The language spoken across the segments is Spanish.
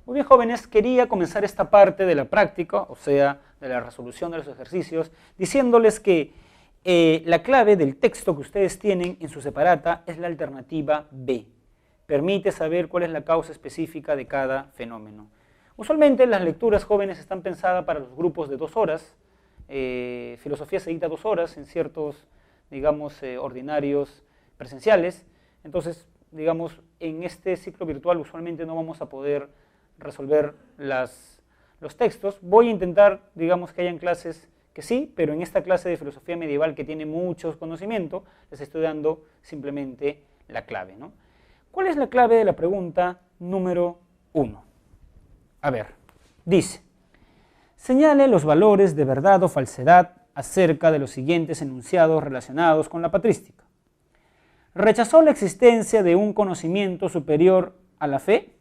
Muy bien, jóvenes, quería comenzar esta parte de la práctica, o sea, de la resolución de los ejercicios, diciéndoles que la clave del texto que ustedes tienen en su separata es la alternativa B. Permite saber cuál es la causa específica de cada fenómeno. Usualmente las lecturas, jóvenes, están pensadas para los grupos de 2 horas. Filosofía se dicta 2 horas en ciertos, digamos, ordinarios presenciales. Entonces, digamos, en este ciclo virtual usualmente no vamos a poder resolver los textos. Voy a intentar, digamos, que hayan clases que sí, pero en esta clase de filosofía medieval que tiene mucho conocimiento, les estoy dando simplemente la clave, ¿no? ¿Cuál es la clave de la pregunta número 1? A ver, dice, señale los valores de verdad o falsedad acerca de los siguientes enunciados relacionados con la patrística. ¿Rechazó la existencia de un conocimiento superior a la fe?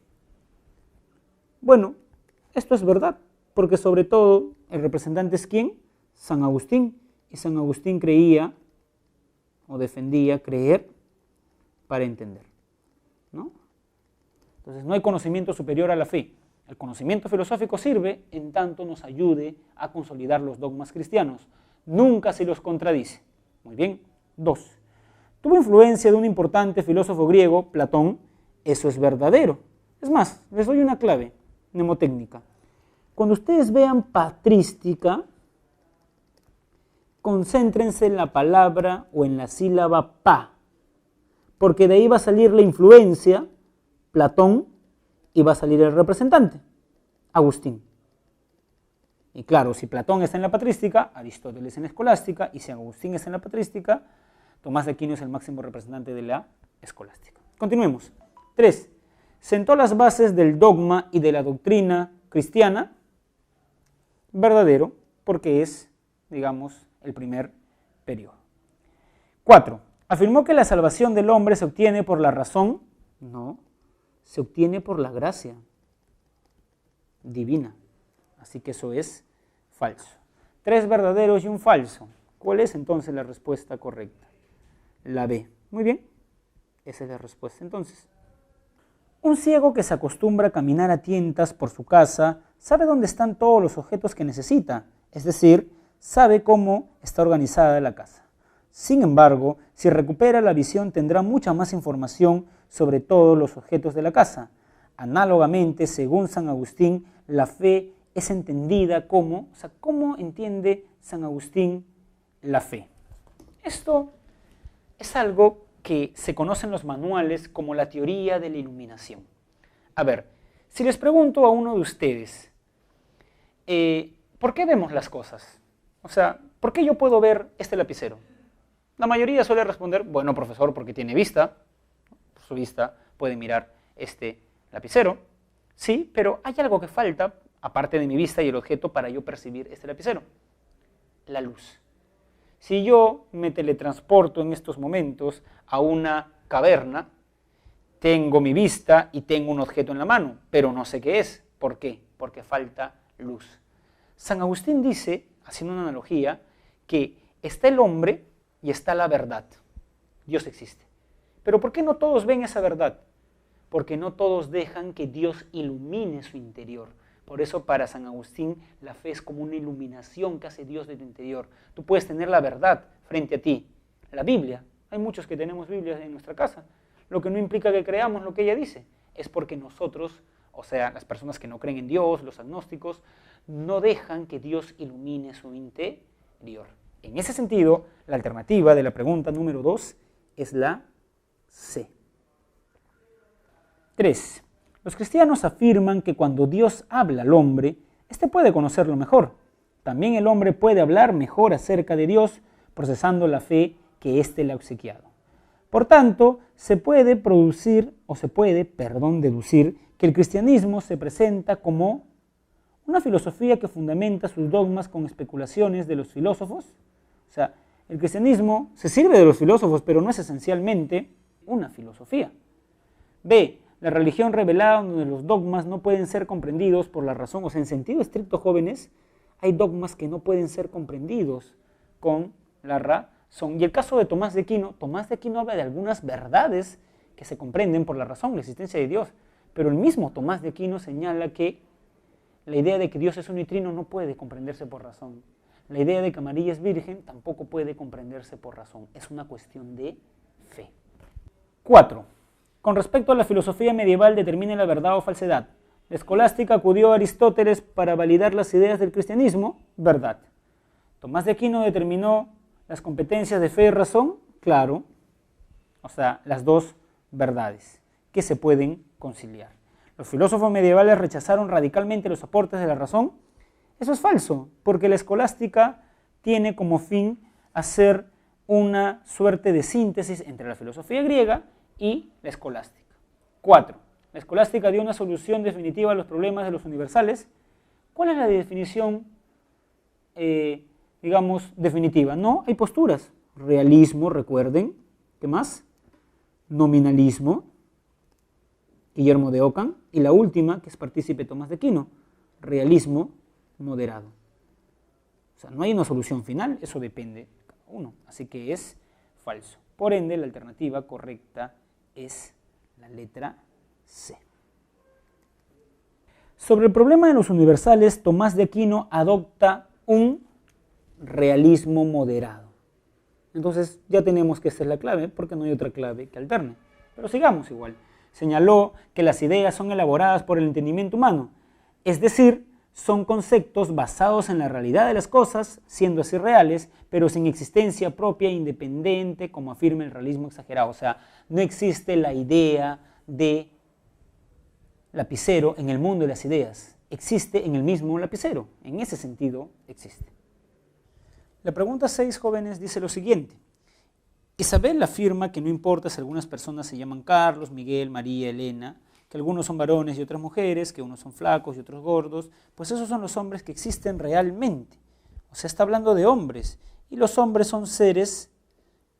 Bueno, esto es verdad, porque sobre todo el representante es ¿quién? San Agustín, y San Agustín creía o defendía creer para entender, ¿no? Entonces no hay conocimiento superior a la fe. El conocimiento filosófico sirve en tanto nos ayude a consolidar los dogmas cristianos, nunca se los contradice. Muy bien. 2. Tuvo influencia de un importante filósofo griego, Platón, eso es verdadero. Es más, les doy una clave mnemotécnica. Cuando ustedes vean patrística, concéntrense en la palabra o en la sílaba pa, porque de ahí va a salir la influencia, Platón, y va a salir el representante, Agustín. Y claro, si Platón está en la patrística, Aristóteles en la escolástica, y si Agustín está en la patrística, Tomás de Aquino es el máximo representante de la escolástica. Continuemos. 3. Sentó las bases del dogma y de la doctrina cristiana, verdadero, porque es, digamos, el primer periodo. 4. Afirmó que la salvación del hombre se obtiene por la razón, no, se obtiene por la gracia divina, así que eso es falso. 3 verdaderos y un falso. ¿Cuál es entonces la respuesta correcta? La B. Muy bien, esa es la respuesta entonces. Un ciego que se acostumbra a caminar a tientas por su casa sabe dónde están todos los objetos que necesita, es decir, sabe cómo está organizada la casa. Sin embargo, si recupera la visión tendrá mucha más información sobre todos los objetos de la casa. Análogamente, según San Agustín, la fe es entendida como, ¿cómo entiende San Agustín la fe? Esto es algo que se conoce en los manuales como la teoría de la iluminación. A ver, si les pregunto a uno de ustedes, ¿por qué vemos las cosas? O sea, ¿por qué yo puedo ver este lapicero? La mayoría suele responder, bueno, profesor, porque tiene vista. Por su vista puede mirar este lapicero. Sí, pero hay algo que falta, aparte de mi vista y el objeto, para yo percibir este lapicero. La luz. Si yo me teletransporto en estos momentos a una caverna, tengo mi vista y tengo un objeto en la mano, pero no sé qué es. ¿Por qué? Porque falta luz. San Agustín dice, haciendo una analogía, que está el hombre y está la verdad. Dios existe. Pero ¿por qué no todos ven esa verdad? Porque no todos dejan que Dios ilumine su interior. Por eso para San Agustín la fe es como una iluminación que hace Dios de tu interior. Tú puedes tener la verdad frente a ti. La Biblia, hay muchos que tenemos Biblias en nuestra casa. Lo que no implica que creamos lo que ella dice. Es porque nosotros, o sea, las personas que no creen en Dios, los agnósticos, no dejan que Dios ilumine su interior. En ese sentido, la alternativa de la pregunta número 2 es la C. 3. Los cristianos afirman que cuando Dios habla al hombre, éste puede conocerlo mejor. También el hombre puede hablar mejor acerca de Dios, procesando la fe que éste le ha obsequiado. Por tanto, se puede deducir que el cristianismo se presenta como una filosofía que fundamenta sus dogmas con especulaciones de los filósofos. O sea, el cristianismo se sirve de los filósofos, pero no es esencialmente una filosofía. B. La religión revelada donde los dogmas no pueden ser comprendidos por la razón, o sea, en sentido estricto, jóvenes, hay dogmas que no pueden ser comprendidos con la razón. Y el caso de Tomás de Aquino habla de algunas verdades que se comprenden por la razón, la existencia de Dios, Pero el mismo Tomás de Aquino señala que la idea de que Dios es uno y trino no puede comprenderse por razón. La idea de que María es virgen tampoco puede comprenderse por razón. Es una cuestión de fe. 4. Con respecto a la filosofía medieval, determine la verdad o falsedad. La escolástica acudió a Aristóteles para validar las ideas del cristianismo, verdad. Tomás de Aquino determinó las competencias de fe y razón, claro. O sea, las dos verdades que se pueden conciliar. Los filósofos medievales rechazaron radicalmente los aportes de la razón. Eso es falso, porque la escolástica tiene como fin hacer una suerte de síntesis entre la filosofía griega y la escolástica. 4. La escolástica dio una solución definitiva a los problemas de los universales. ¿Cuál es la definición, definitiva? No, hay posturas. Realismo, recuerden. ¿Qué más? Nominalismo, Guillermo de Ockham. Y la última, que es partícipe Tomás de Aquino, realismo moderado. O sea, no hay una solución final, eso depende de cada uno. Así que es falso. Por ende, la alternativa correcta es la letra C. Sobre el problema de los universales, Tomás de Aquino adopta un realismo moderado. Entonces ya tenemos que esa es la clave, porque no hay otra clave que alterne. Pero sigamos igual. Señaló que las ideas son elaboradas por el entendimiento humano, es decir, son conceptos basados en la realidad de las cosas, siendo así reales, pero sin existencia propia e independiente, como afirma el realismo exagerado. O sea, no existe la idea de lapicero en el mundo de las ideas, existe en el mismo lapicero, en ese sentido existe. La pregunta 6, jóvenes, dice lo siguiente. Isabel afirma que no importa si algunas personas se llaman Carlos, Miguel, María, Elena, que algunos son varones y otras mujeres, que unos son flacos y otros gordos, pues esos son los hombres que existen realmente. O sea, está hablando de hombres, y los hombres son seres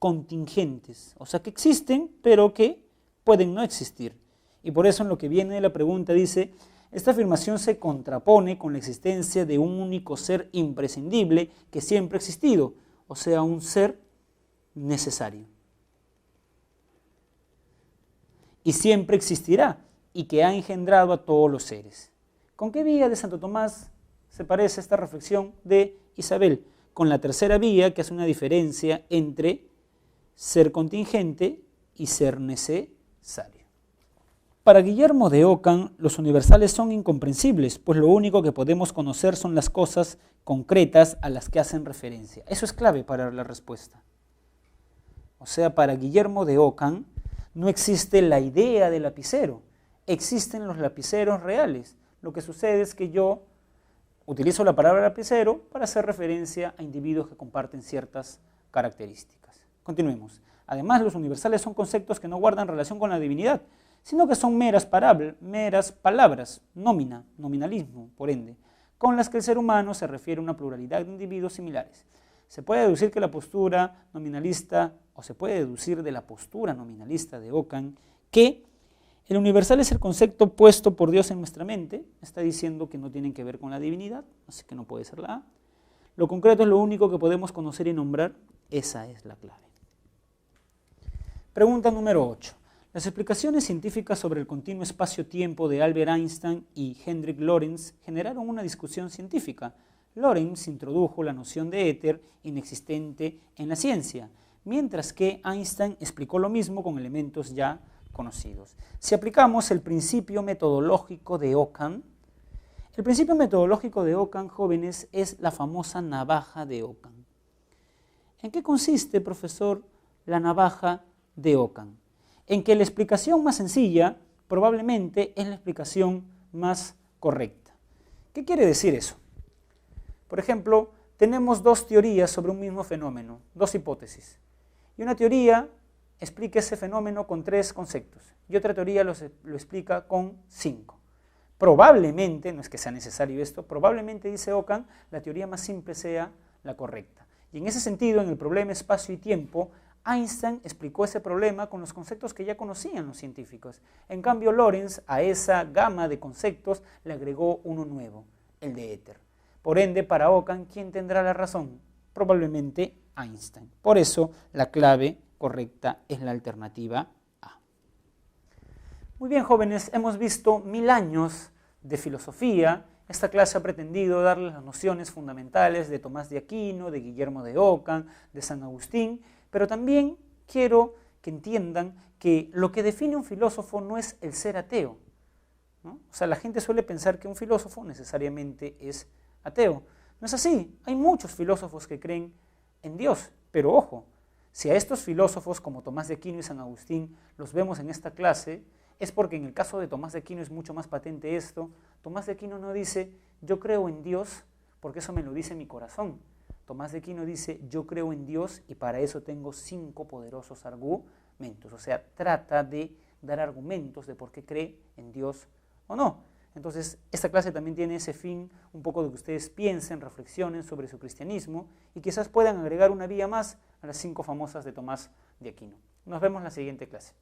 contingentes, o sea, que existen, pero que pueden no existir. Y por eso en lo que viene de la pregunta dice, esta afirmación se contrapone con la existencia de un único ser imprescindible que siempre ha existido, o sea, un ser necesario. Y siempre existirá, y que ha engendrado a todos los seres. ¿Con qué vía de Santo Tomás se parece esta reflexión de Isabel? Con la tercera vía, que hace una diferencia entre ser contingente y ser necesario. Para Guillermo de Ockham, los universales son incomprensibles, pues lo único que podemos conocer son las cosas concretas a las que hacen referencia. Eso es clave para la respuesta. O sea, para Guillermo de Ockham no existe la idea del lapicero, existen los lapiceros reales. Lo que sucede es que yo utilizo la palabra lapicero para hacer referencia a individuos que comparten ciertas características. Continuemos. Además, los universales son conceptos que no guardan relación con la divinidad, sino que son meras palabras, nominalismo, por ende, con las que el ser humano se refiere a una pluralidad de individuos similares. Se puede deducir que la postura nominalista, o se puede deducir de la postura nominalista de Ockham, que el universal es el concepto puesto por Dios en nuestra mente, está diciendo que no tienen que ver con la divinidad, así que no puede ser la A. Lo concreto es lo único que podemos conocer y nombrar, esa es la clave. Pregunta número 8. Las explicaciones científicas sobre el continuo espacio-tiempo de Albert Einstein y Hendrik Lorentz generaron una discusión científica. Lorentz introdujo la noción de éter inexistente en la ciencia, mientras que Einstein explicó lo mismo con elementos ya conocidos. Si aplicamos el principio metodológico de Ockham, el principio metodológico de Ockham, jóvenes, es la famosa navaja de Ockham. ¿En qué consiste, profesor, la navaja de Ockham? En que la explicación más sencilla probablemente es la explicación más correcta. ¿Qué quiere decir eso? Por ejemplo, tenemos dos teorías sobre un mismo fenómeno, dos hipótesis. Y una teoría explica ese fenómeno con 3 conceptos y otra teoría lo explica con 5. Probablemente, no es que sea necesario esto, probablemente, dice Ockham, la teoría más simple sea la correcta. Y en ese sentido, en el problema espacio y tiempo, Einstein explicó ese problema con los conceptos que ya conocían los científicos. En cambio, Lorentz a esa gama de conceptos le agregó uno nuevo, el de éter. Por ende, para Ockham, ¿quién tendrá la razón? Probablemente Einstein. Por eso, la clave correcta es la alternativa A. Muy bien, jóvenes, hemos visto 1000 años de filosofía. Esta clase ha pretendido darles las nociones fundamentales de Tomás de Aquino, de Guillermo de Ockham, de San Agustín, pero también quiero que entiendan que lo que define un filósofo no es el ser ateo, ¿no? O sea, la gente suele pensar que un filósofo necesariamente es ateo. No es así. Hay muchos filósofos que creen en Dios, pero ojo, si a estos filósofos como Tomás de Aquino y San Agustín los vemos en esta clase, es porque en el caso de Tomás de Aquino es mucho más patente esto. Tomás de Aquino no dice, yo creo en Dios porque eso me lo dice mi corazón. Tomás de Aquino dice, yo creo en Dios y para eso tengo 5 poderosos argumentos. O sea, trata de dar argumentos de por qué cree en Dios o no. Entonces, esta clase también tiene ese fin, un poco de que ustedes piensen, reflexionen sobre su cristianismo y quizás puedan agregar una vía más a las 5 famosas de Tomás de Aquino. Nos vemos en la siguiente clase.